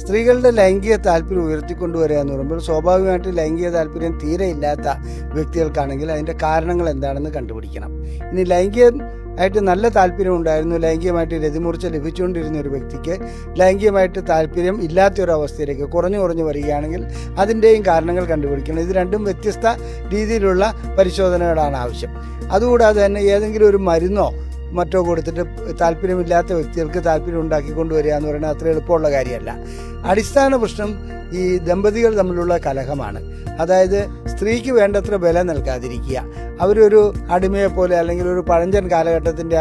സ്ത്രീകളുടെ ലൈംഗിക താല്പര്യം ഉയർത്തിക്കൊണ്ടുവരിക എന്ന് പറയുമ്പോൾ സ്വാഭാവികമായിട്ട് ലൈംഗിക താല്പര്യം തീരെ ഇല്ലാത്ത വ്യക്തികൾക്കാണെങ്കിൽ അതിൻ്റെ കാരണങ്ങൾ എന്താണെന്ന് കണ്ടുപിടിക്കണം. ഇനി ലൈംഗികമായിട്ട് നല്ല താല്പര്യം ഉണ്ടായിരുന്നു, ലൈംഗികമായിട്ട് രതിമൂർച്ച ലഭിച്ചുകൊണ്ടിരുന്ന ഒരു വ്യക്തിക്ക് ലൈംഗികമായിട്ട് താല്പര്യം ഇല്ലാത്തൊരവസ്ഥയിലേക്ക് കുറഞ്ഞു വരികയാണെങ്കിൽ അതിൻ്റെയും കാരണങ്ങൾ കണ്ടുപിടിക്കണം. ഇത് രണ്ടും വ്യത്യസ്ത രീതിയിലുള്ള പരിശോധനകളാണ് ആവശ്യം. അതുകൂടാതെ തന്നെ ഏതെങ്കിലും ഒരു മരുന്നോ മറ്റോ കൊടുത്തിട്ട് താല്പര്യമില്ലാത്ത വ്യക്തികൾക്ക് താല്പര്യം ഉണ്ടാക്കിക്കൊണ്ടുവരിക എന്ന് പറയുന്നത് അത്ര എളുപ്പമുള്ള കാര്യമല്ല. അടിസ്ഥാന പ്രശ്നം ഈ ദമ്പതികൾ തമ്മിലുള്ള കലഹമാണ്. അതായത് സ്ത്രീക്ക് വേണ്ടത്ര ബലം നൽകാതിരിക്കുക, അവരൊരു അടിമയെ പോലെ അല്ലെങ്കിൽ ഒരു പഴഞ്ചൻ കാലഘട്ടത്തിൻ്റെ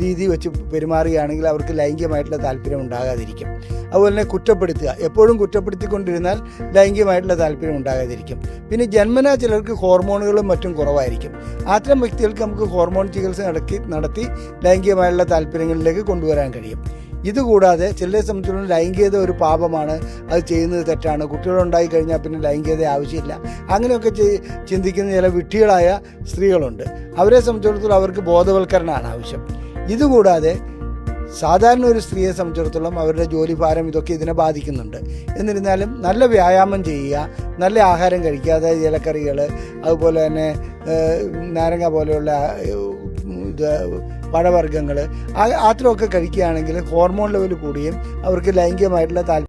രീതി വെച്ച് പെരുമാറുകയാണെങ്കിൽ അവർക്ക് ലൈംഗികമായിട്ടുള്ള താല്പര്യം ഉണ്ടാകാതിരിക്കും. അതുപോലെ തന്നെ കുറ്റപ്പെടുത്തുക, എപ്പോഴും കുറ്റപ്പെടുത്തിക്കൊണ്ടിരുന്നാൽ ലൈംഗികമായിട്ടുള്ള താല്പര്യം ഉണ്ടാകാതിരിക്കും. പിന്നെ ജന്മനാ ചിലർക്ക് ഹോർമോണുകളും മറ്റും കുറവായിരിക്കും. അത്തരം വ്യക്തികൾക്ക് നമുക്ക് ഹോർമോൺ ചികിത്സ നടത്തി ലൈംഗികമായുള്ള താല്പര്യങ്ങളിലേക്ക് കൊണ്ടുവരാൻ കഴിയും. ഇതുകൂടാതെ ചിലരെ സംബന്ധിച്ചിടത്തോളം ലൈംഗികത ഒരു പാപമാണ്, അത് ചെയ്യുന്നത് തെറ്റാണ്, കുട്ടികളുണ്ടായി കഴിഞ്ഞാൽ പിന്നെ ലൈംഗികത ആവശ്യമില്ല, അങ്ങനെയൊക്കെ ചിന്തിക്കുന്ന ചില വിഡ്ഢികളായ സ്ത്രീകളുണ്ട്. അവരെ സംബന്ധിച്ചിടത്തോളം അവർക്ക് ബോധവൽക്കരണമാണ് ആവശ്യം. ഇതുകൂടാതെ സാധാരണ ഒരു സ്ത്രീയെ സംബന്ധിച്ചിടത്തോളം അവരുടെ ജോലിഭാരം ഇതൊക്കെ ഇതിനെ ബാധിക്കുന്നുണ്ട്. എന്നിരുന്നാലും നല്ല വ്യായാമം ചെയ്യുക, നല്ല ആഹാരം കഴിക്കുക, അതായത് ഇലക്കറികൾ, അതുപോലെ തന്നെ നാരങ്ങ പോലെയുള്ള പഴവർഗ്ഗങ്ങൾ, അത്രയൊക്കെ കഴിക്കുകയാണെങ്കിൽ ഹോർമോൺ ലെവൽ കൂടുകയും അവർക്ക് ലൈംഗികമായിട്ടുള്ള താല്പര്യം